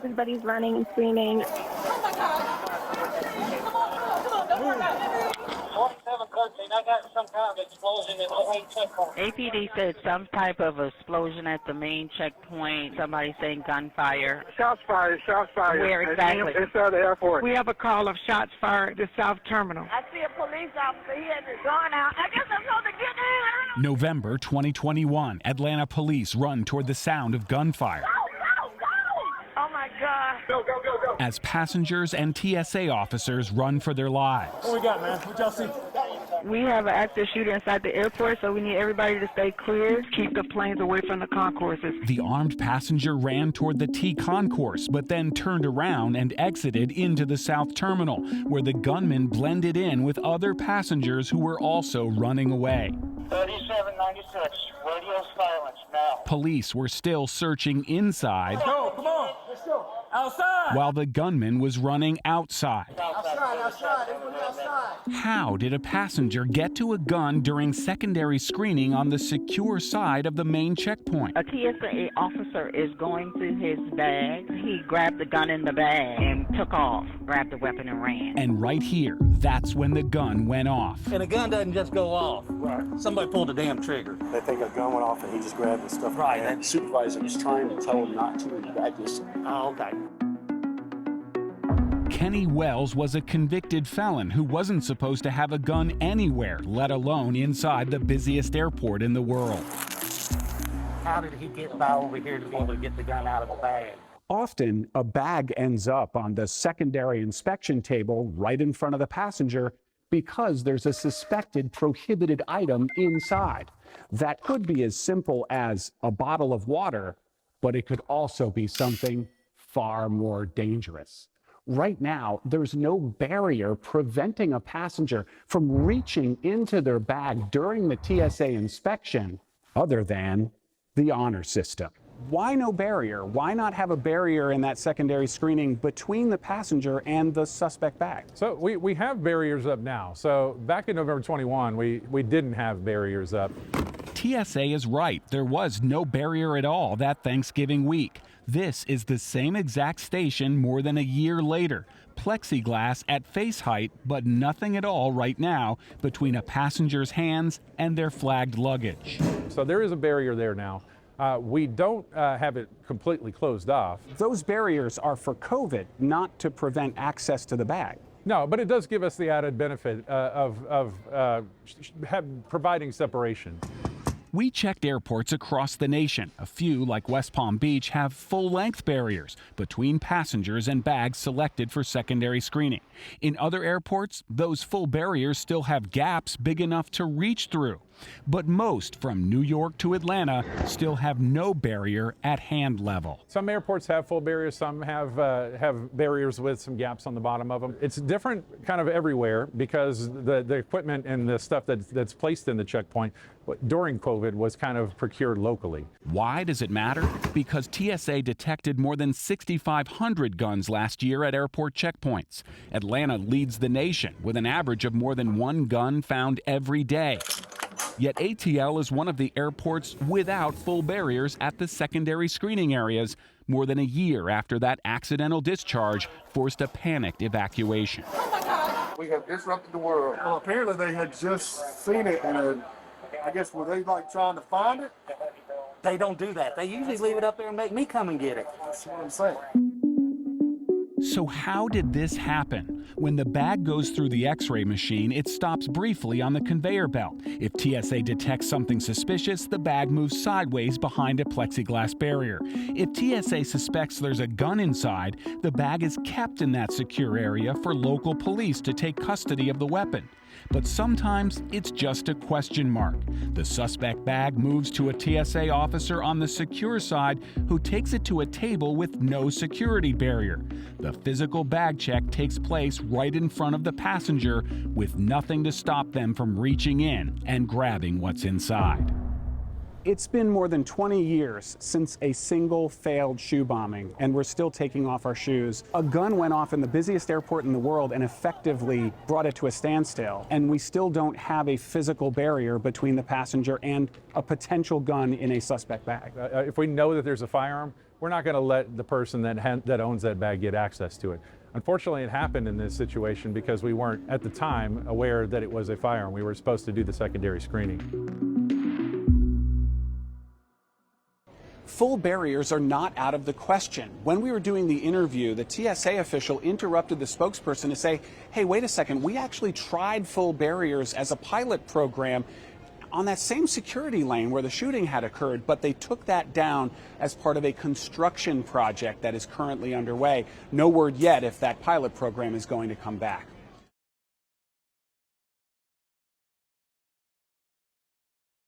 Everybody's running and screaming. 4713, I got some kind of explosion in the main checkpoint. APD said some type of explosion at the main checkpoint. Somebody saying gunfire. Shots fired. Where exactly? Inside the airport. We have a call of shots fired at the South Terminal. I see a police officer. He had his gun out. I guess I'm supposed to get in. November 2021, Atlanta police run toward the sound of gunfire. Go! Oh, my God. Go. As passengers and TSA officers run for their lives. What we got, man? What y'all see? We have an active shooter inside the airport, so we need everybody to stay clear, keep the planes away from the concourses. The armed passenger ran toward the T concourse, but then turned around and exited into the South Terminal, where the gunman blended in with other passengers who were also running away. 3796, radio silence now. Police were still searching inside. Go, come on. Let's go. Outside. While the gunman was running outside. Outside. Everybody outside. How did a passenger get to a gun during secondary screening on the secure side of the main checkpoint? A TSA officer is going through his bag. He grabbed the gun in the bag and took off, grabbed the weapon and ran. And right here, that's when the gun went off. And a gun doesn't just go off. Right. Somebody pulled the damn trigger. They think a gun went off and he just grabbed the stuff. Right. And the supervisor was trying to tell him not to, and I just... Oh, okay. Kenny Wells was a convicted felon who wasn't supposed to have a gun anywhere, let alone inside the busiest airport in the world. How did he get by over here to be able to get the gun out of the bag? Often, a bag ends up on the secondary inspection table right in front of the passenger because there's a suspected prohibited item inside. That could be as simple as a bottle of water, but it could also be something far more dangerous. Right now, there's no barrier preventing a passenger from reaching into their bag during the TSA inspection other than the honor system. Why no barrier? Why not have a barrier in that secondary screening between the passenger and the suspect bag? So we have barriers up now. So back in November 21, we didn't have barriers up. TSA is right. There was no barrier at all that Thanksgiving week. This is the same exact station more than a year later. Plexiglass at face height, but nothing at all right now between a passenger's hands and their flagged luggage. So there is a barrier there now. We don't have it completely closed off. Those barriers are for COVID, not to prevent access to the bag. No, but it does give us the added benefit of providing separation. We checked airports across the nation. A few, like West Palm Beach, have full-length barriers between passengers and bags selected for secondary screening. In other airports, those full barriers still have gaps big enough to reach through. But most, from New York to Atlanta, still have no barrier at hand level. Some airports have full barriers, some have barriers with some gaps on the bottom of them. It's different kind of everywhere because the equipment and the stuff that's placed in the checkpoint during COVID was kind of procured locally. Why does it matter? Because TSA detected more than 6,500 guns last year at airport checkpoints. Atlanta leads the nation with an average of more than one gun found every day. Yet ATL is one of the airports without full barriers at the secondary screening areas, more than a year after that accidental discharge forced a panicked evacuation. We have disrupted the world. Well, apparently they had just seen it, and I guess were they like trying to find it? They don't do that. They usually leave it up there and make me come and get it. That's what I'm saying. So how did this happen? When the bag goes through the X-ray machine, it stops briefly on the conveyor belt. If TSA detects something suspicious, the bag moves sideways behind a plexiglass barrier. If TSA suspects there's a gun inside, the bag is kept in that secure area for local police to take custody of the weapon. But sometimes it's just a question mark. The suspect bag moves to a TSA officer on the secure side who takes it to a table with no security barrier. The physical bag check takes place right in front of the passenger with nothing to stop them from reaching in and grabbing what's inside. It's been more than 20 years since a single failed shoe bombing, and we're still taking off our shoes. A gun went off in the busiest airport in the world and effectively brought it to a standstill, and we still don't have a physical barrier between the passenger and a potential gun in a suspect bag. If we know that there's a firearm, we're not going to let the person that owns that bag get access to it. Unfortunately, it happened in this situation because we weren't at the time aware that it was a firearm. We were supposed to do the secondary screening. Full barriers are not out of the question. When we were doing the interview, the TSA official interrupted the spokesperson to say, hey, wait a second, we actually tried full barriers as a pilot program on that same security lane where the shooting had occurred, but they took that down as part of a construction project that is currently underway. No word yet if that pilot program is going to come back.